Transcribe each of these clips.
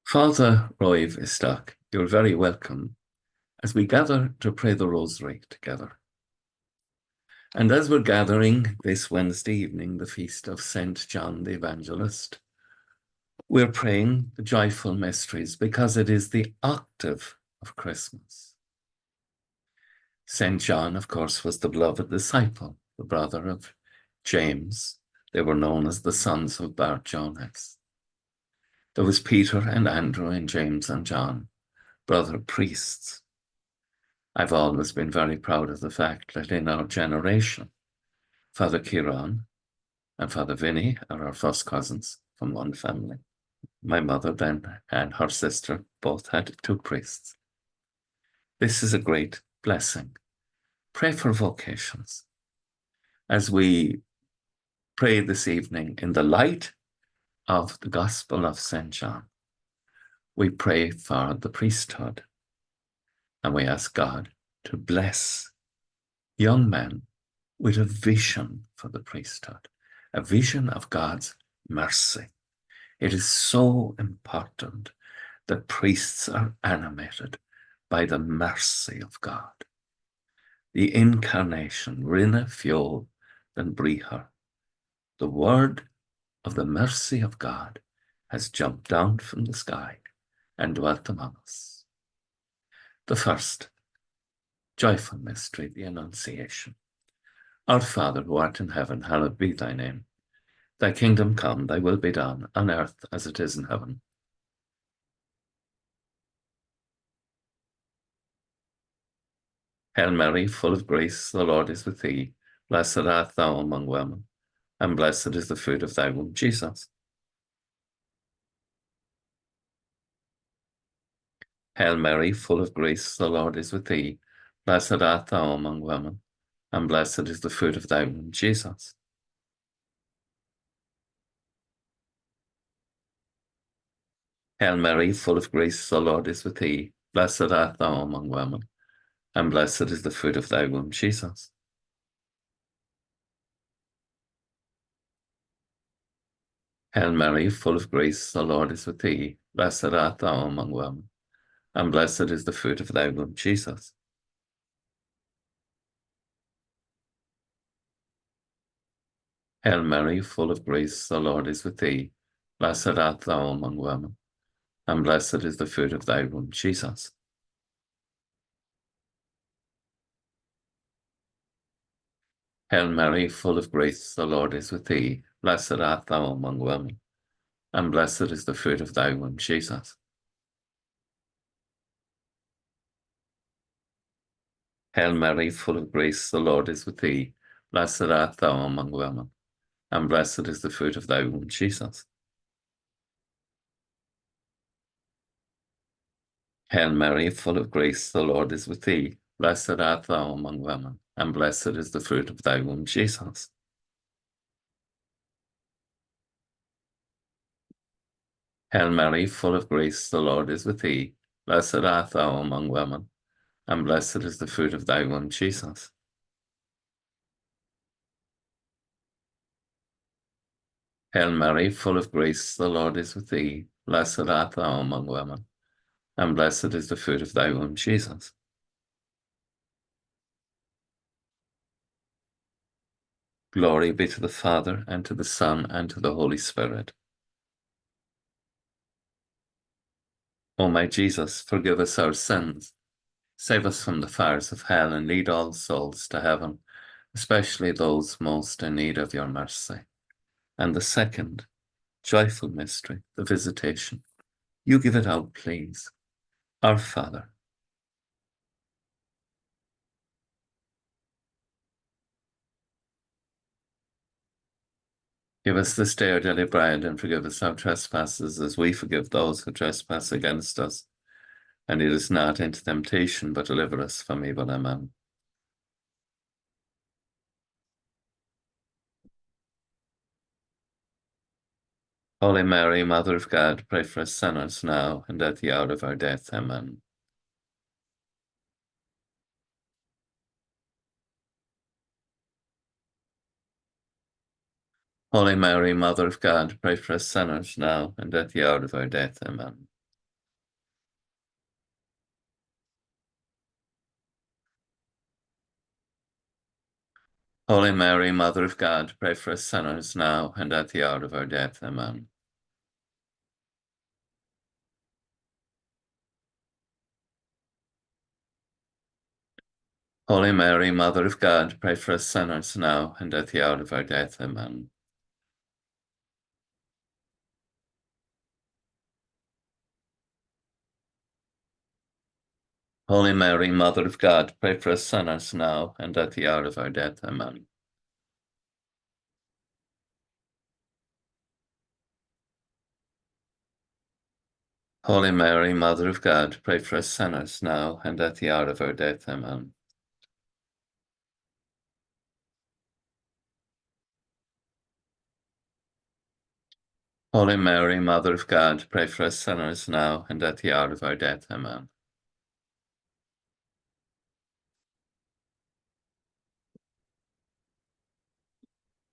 Father Roiv Isteach, you're very welcome as we gather to pray the Rosary together. And as we're gathering this Wednesday evening, the feast of St. John the Evangelist, we're praying the joyful mysteries because it is the octave of Christmas. St. John, of course, was the beloved disciple, the brother of James. They were known as the sons of Bar Jonas. There was Peter and Andrew and James and John, brother priests. I've always been very proud of the fact that in our generation, Father Kieran and Father Vinny are our first cousins from one family. My mother then and her sister both had two priests. This is a great blessing. Pray for vocations. As we pray this evening in the light of the Gospel of St. John, we pray for the priesthood and we ask God to bless young men with a vision for the priesthood, a vision of God's mercy. It is so important that priests are animated by the mercy of God. The incarnation, rinne fiol than briher. The word of the mercy of God has jumped down from the sky and dwelt among us. The first joyful mystery, the Annunciation. Our Father, who art in heaven, hallowed be thy name. Thy kingdom come, thy will be done, on earth as it is in heaven. Hail Mary, full of grace, the Lord is with thee. Blessed art thou among women, and blessed is the fruit of thy womb, Jesus. Hail Mary, full of grace, the Lord is with thee. Blessed art thou among women, and blessed is the fruit of thy womb, Jesus. Hail Mary, full of grace, the Lord is with thee. Blessed art thou among women, and blessed is the fruit of thy womb, Jesus. Hail Mary, full of grace, the Lord is with thee. Blessed art thou among women, and blessed is the fruit of thy womb, Jesus. Hail Mary, full of grace, the Lord is with thee. Blessed art thou among women, and blessed is the fruit of thy womb, Jesus. Hail Mary, full of grace, the Lord is with thee. Blessed art thou among women, and blessed is the fruit of thy womb, Jesus. Hail Mary, full of grace, the Lord is with thee. Blessed art thou among women, and blessed is the fruit of thy womb, Jesus. Hail Mary, full of grace, the Lord is with thee. Blessed art thou among women, and blessed is the fruit of thy womb, Jesus. Hail Mary, full of grace, the Lord is with thee. Blessed art thou among women, and blessed is the fruit of thy womb, Jesus. Hail Mary, full of grace, the Lord is with thee. Blessed art thou among women, and blessed is the fruit of thy womb, Jesus. Glory be to the Father, and to the Son, and to the Holy Spirit. O my Jesus, forgive us our sins, save us from the fires of hell, and lead all souls to heaven, especially those most in need of your mercy. And the second joyful mystery, the Visitation. You give it out, please. Our Father. Give us this day our daily bread, and forgive us our trespasses, as we forgive those who trespass against us. And lead us not into temptation, but deliver us from evil. Amen. Holy Mary, Mother of God, pray for us sinners now and at the hour of our death. Amen. Holy Mary, Mother of God, pray for us sinners now and at the hour of our death. Amen. Holy Mary, Mother of God, pray for us sinners now and at the hour of our death. Amen. Holy Mary, Mother of God, pray for us sinners now and at the hour of our death. Amen. Holy Mary, Mother of God, pray for us sinners now and at the hour of our death. Amen. Holy Mary, Mother of God, pray for us sinners now and at the hour of our death. Amen. Holy Mary, Mother of God, pray for us sinners now and at the hour of our death. Amen.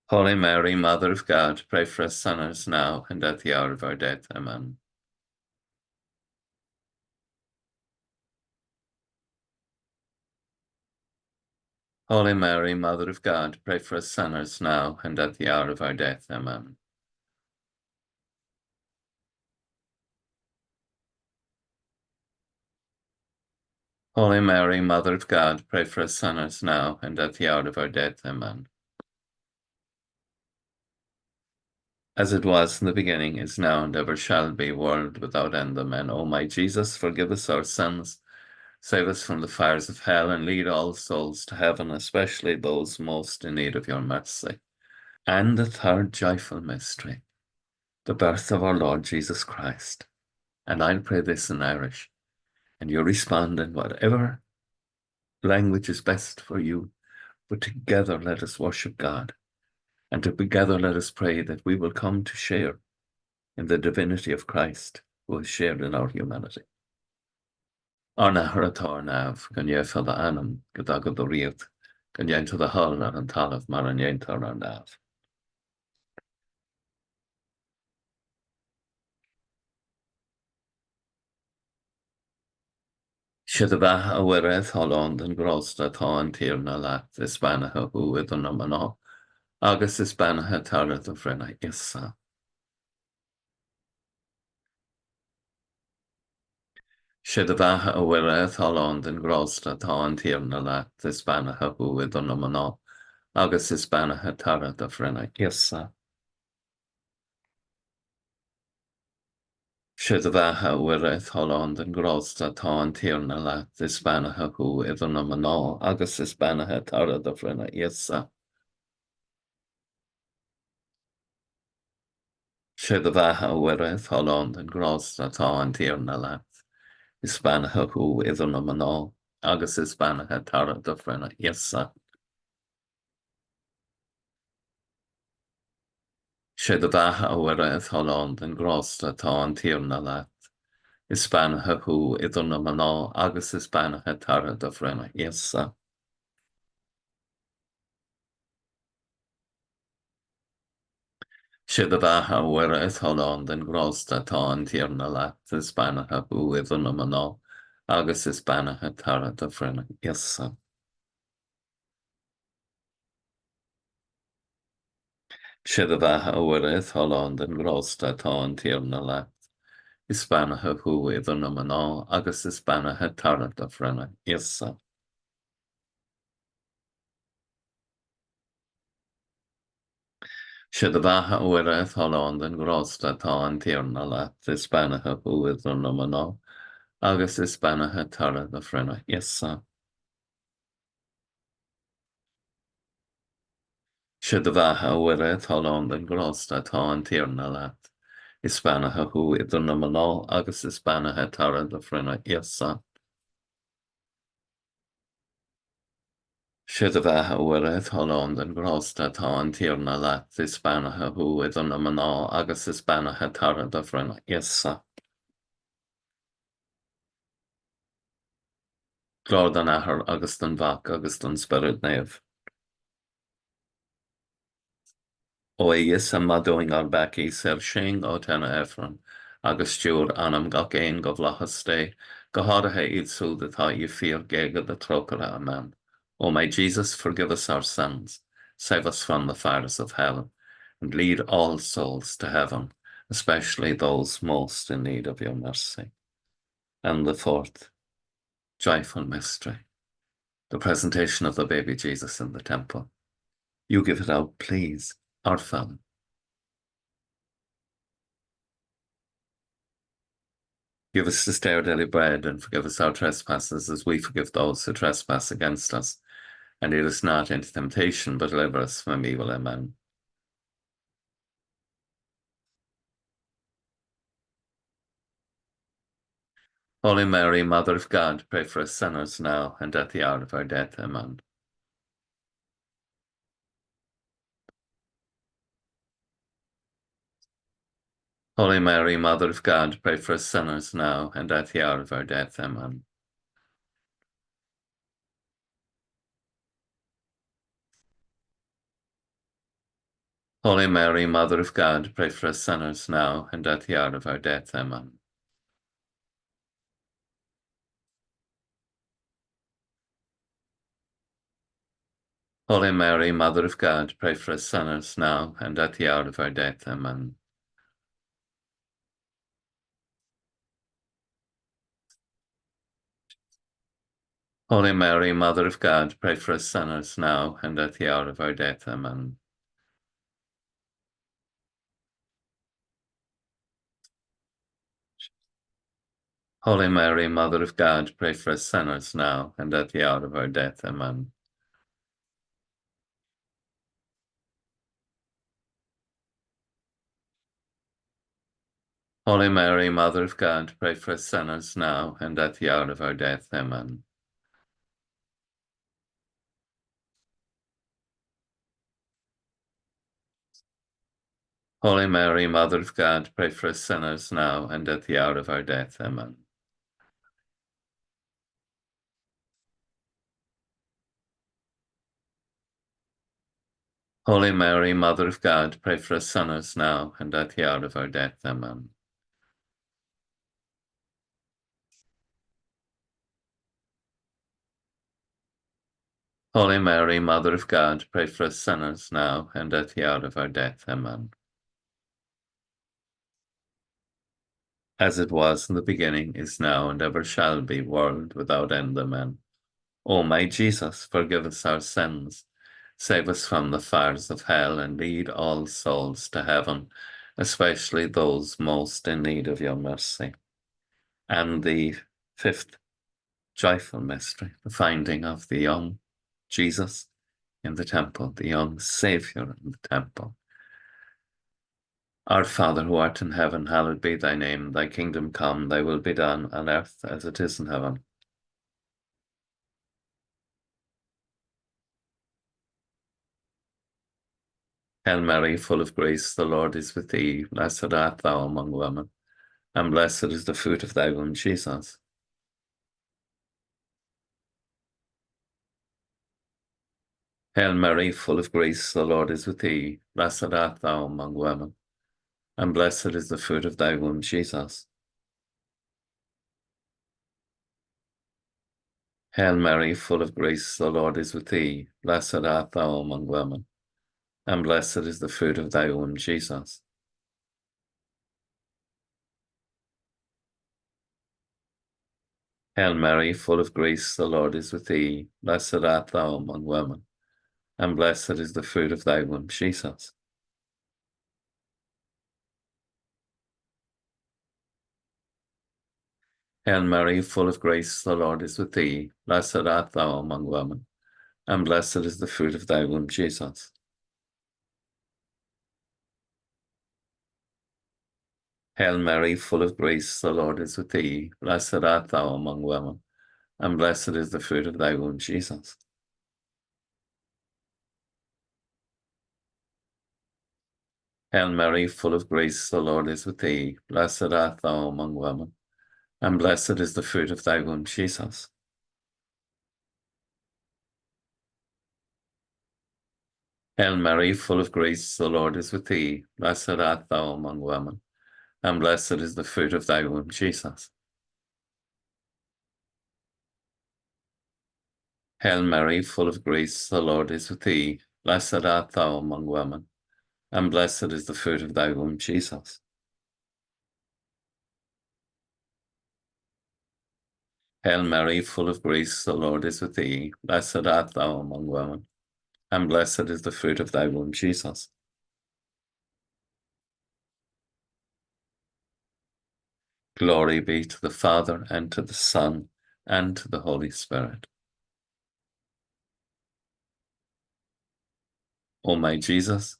Holy Mary, Mother of God, pray for us sinners now and at the hour of our death. Amen. Holy Mary, Mother of God, pray for us sinners now and at the hour of our death. Amen. Holy Mary, Mother of God, pray for us sinners now and at the hour of our death. Amen. As it was in the beginning, is now, and ever shall be, world without end. Amen. O my Jesus, forgive us our sins, save us from the fires of hell, and lead all souls to heaven, especially those most in need of your mercy. And the third joyful mystery, the birth of our Lord Jesus Christ. And I'll pray this in Irish, and you respond in whatever language is best for you. But together let us worship God, and together let us pray that we will come to share in the divinity of Christ, who has shared in our humanity. Arna haratar nav, gan ye fel anam, gydag o ddwriad, gan ie'n to the hall ar an talaf mar an ie'n tar ar nav. Sydd y bach a wiredd holond yn gros da to yn tir na lat, ysbana ha hwyd yn yma no, agos ysbana ha tarad o frena isa. Sydd y bach a wiredd holond yn gros da to yn tir na lat, ysbana ha hwyd yn yma no, agos ysbana ha tarad o frena isa. Sydd y bach a wiredd holond yn gros da to yn tir na lat, ysbana ha hwyd yn yma no, agos ysbana ha tarad o frena isa. Sydd y bach a wiredd holond yn gros da to yn tir na lat. Ysbana hw iddyn nhw yn ôl, agos ysbana ha tara dyffryn isa. Sydd y bach a wiredd holond yn gros da to yn tir na lat. Ysbana hw iddyn nhw yn ôl, agos ysbana ha tara dyffryn isa. Sydd y bach a wiredd holond yn gros da to yn tir na lat. Ysbana hw iddyn nhw yn ôl, agos ysbana ha tara dyffryn isa. Sydd y bach a wiredd holond yn gros da to yn tir na lat. Ysbana hw iddyn nhw yn ôl, agos ysbana ha tara dyffryn isa. Sydd y bach a wiredd holond yn gros da to yn tir na lat. Ysbana hw iddyn nhw yn ôl, agos ysbana ha tara dyffryn isa. Sydd y bach a wiredd holond yn gros da to yn tir na lat. Ysbana hw iddyn nhw yn ôl, agos ysbana ha tara dyffryn isa. Sydd y bach a wiredd holond yn gros da to yn tir na lat. Ysbana hw iddyn nhw yn ôl, agos ysbana ha tara dyffryn isa. Glod yn ahar agos yn fac agos yn spyryd nef. O eis yma doing ar bec i ser syng o tena effron, agos diwr anam gach ein goflachas ste, gohara he idd sŵd y thai I ffyr gegad y trocra amen. O my Jesus, forgive us our sins, save us from the fires of hell, and lead all souls to heaven, especially those most in need of your mercy. And the fourth joyful mystery, the presentation of the baby Jesus in the temple. You give it out, please, our Father. Give us this day our daily bread, and forgive us our trespasses, as we forgive those who trespass against us. And lead us not into temptation, but deliver us from evil. Amen. Holy Mary, Mother of God, pray for us sinners now and at the hour of our death. Amen. Holy Mary, Mother of God, pray for us sinners now and at the hour of our death. Amen. Holy Mary, Mother of God, pray for us sinners now and at the hour of our death. Amen. Holy Mary, Mother of God, pray for us sinners now and at the hour of our death. Amen. Holy Mary, Mother of God, pray for us sinners now and at the hour of our death. Amen. Holy Mary, Mother of God, pray for us sinners now and at the hour of our death. Amen. Holy Mary, Mother of God, pray for us sinners now and at the hour of our death. Amen. Holy Mary, Mother of God, pray for us sinners now and at the hour of our death. Amen. Holy Mary, Mother of God, pray for us sinners now and at the hour of our death. Amen. Holy Mary, Mother of God, pray for us sinners now and at the hour of our death. Amen. As it was in the beginning, is now, and ever shall be, world without end. Amen. O my Jesus, forgive us our sins, save us from the fires of hell, and lead all souls to heaven, especially those most in need of your mercy. And the fifth joyful mystery, the finding of the young Jesus in the temple, the young Saviour in the temple. Our Father, who art in heaven, hallowed be thy name. Thy kingdom come, thy will be done on earth as it is in heaven. Hail Mary, full of grace, the Lord is with thee. Blessed art thou among women, and blessed is the fruit of thy womb, Jesus. Hail Mary, full of grace, the Lord is with thee. Blessed art thou among women, and blessed is the fruit of thy womb, Jesus. Hail Mary, full of grace, the Lord is with thee. Blessed art thou among women, and blessed is the fruit of thy womb, Jesus. Hail Mary, full of grace, the Lord is with thee. Blessed art thou among women, and blessed is the fruit of thy womb, Jesus. Hail Mary, full of grace, the Lord is with thee. Blessed art thou among women, and blessed is the fruit of thy womb, Jesus. Hail Mary, full of grace, the Lord is with thee. Blessed art thou among women, and blessed is the fruit of thy womb, Jesus. Hail Mary, full of grace, the Lord is with thee. Blessed art thou among women, and blessed is the fruit of thy womb, Jesus. Hail Mary, full of grace, the Lord is with thee. Blessed art thou among women, and blessed is the fruit of thy womb, Jesus. Hail Mary, full of grace, the Lord is with thee. Blessed art thou among women, and blessed is the fruit of thy womb, Jesus. Hail Mary, full of grace, the Lord is with thee. Blessed art thou among women, and blessed is the fruit of thy womb, Jesus. Glory be to the Father, and to the Son, and to the Holy Spirit. O my Jesus,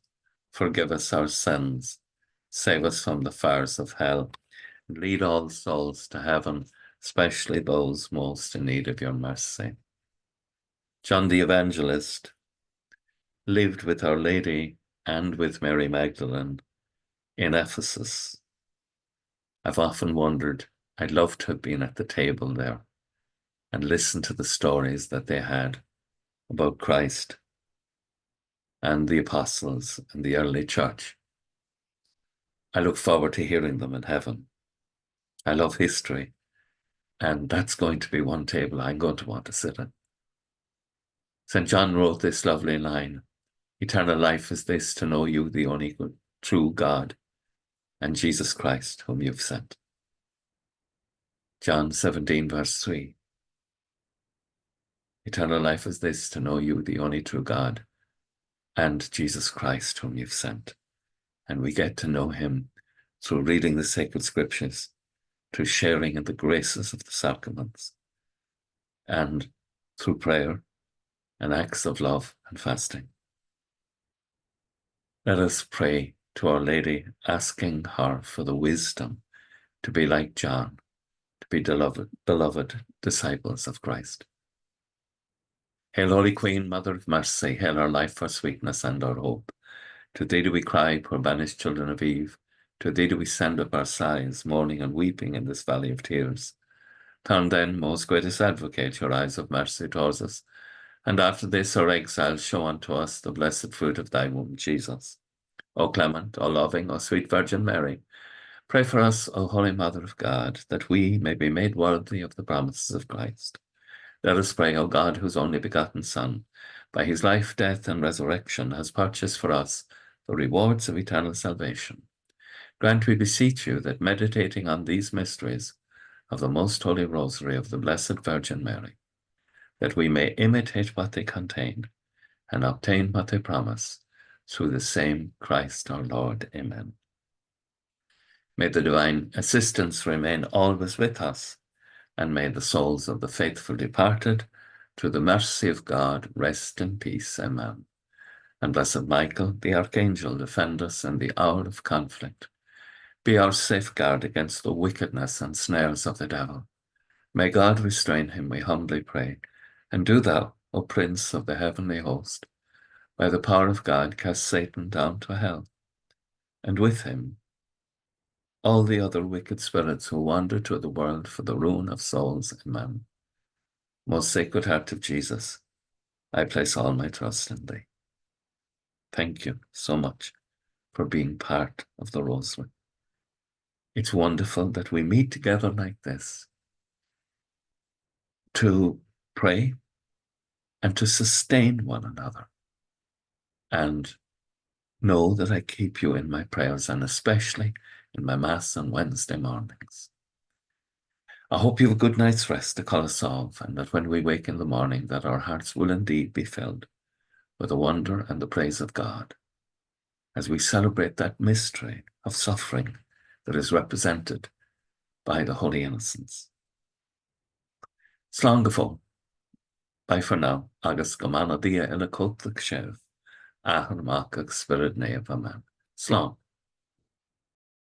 forgive us our sins, save us from the fires of hell, and lead all souls to heaven, especially those most in need of your mercy. John the Evangelist lived with Our Lady and with Mary Magdalene in Ephesus. I've often wondered, I'd love to have been at the table there and listened to the stories that they had about Christ and the apostles and the early church. I look forward to hearing them in heaven. I love history, and that's going to be one table I'm going to want to sit at. St. John wrote this lovely line, "Eternal life is this, to know you, the only good, true God, and Jesus Christ, whom you've sent." John 17, verse 3. Eternal life is this, to know you, the only true God, and Jesus Christ, whom you've sent. And we get to know him through reading the sacred scriptures, through sharing in the graces of the sacraments, and through prayer and acts of love and fasting. Let us pray to Our Lady, asking her for the wisdom to be like John, to be beloved disciples of Christ. Hail, Holy Queen, Mother of Mercy, hail our life, our sweetness, and our hope. To thee do we cry, poor banished children of Eve. To thee do we send up our sighs, mourning and weeping in this valley of tears. Turn then, most gracious Advocate, your eyes of mercy towards us, and after this our exile show unto us the blessed fruit of thy womb, Jesus. O clement, O loving, O sweet Virgin Mary, pray for us, O Holy Mother of God, that we may be made worthy of the promises of Christ. Let us pray, O God, whose only begotten Son, by his life, death, and resurrection, has purchased for us the rewards of eternal salvation. Grant, we beseech you, that meditating on these mysteries of the most holy Rosary of the Blessed Virgin Mary, that we may imitate what they contain and obtain what they promise, through the same Christ our Lord. Amen. May the divine assistance remain always with us, and may the souls of the faithful departed, through the mercy of God, rest in peace. Amen. And blessed Michael, the Archangel, defend us in the hour of conflict. Be our safeguard against the wickedness and snares of the devil. May God restrain him, we humbly pray. And do thou, O Prince of the heavenly host, by the power of God, cast Satan down to hell, and with him all the other wicked spirits who wander through the world for the ruin of souls. Amen. Most Sacred Heart of Jesus, I place all my trust in thee. Thank you so much for being part of the Rosary. It's wonderful that we meet together like this to pray and to sustain one another, and know that I keep you in my prayers, and especially in my Mass on Wednesday mornings. I hope you have a good night's rest to call us off, and that when we wake in the morning, that our hearts will indeed be filled with the wonder and the praise of God, as we celebrate that mystery of suffering that is represented by the Holy Innocents. Slán go fóg. Bye for now. Agus go mana dia ina cótlaigh sibh, ahar amach ag spirit néamh. Amen. Slán.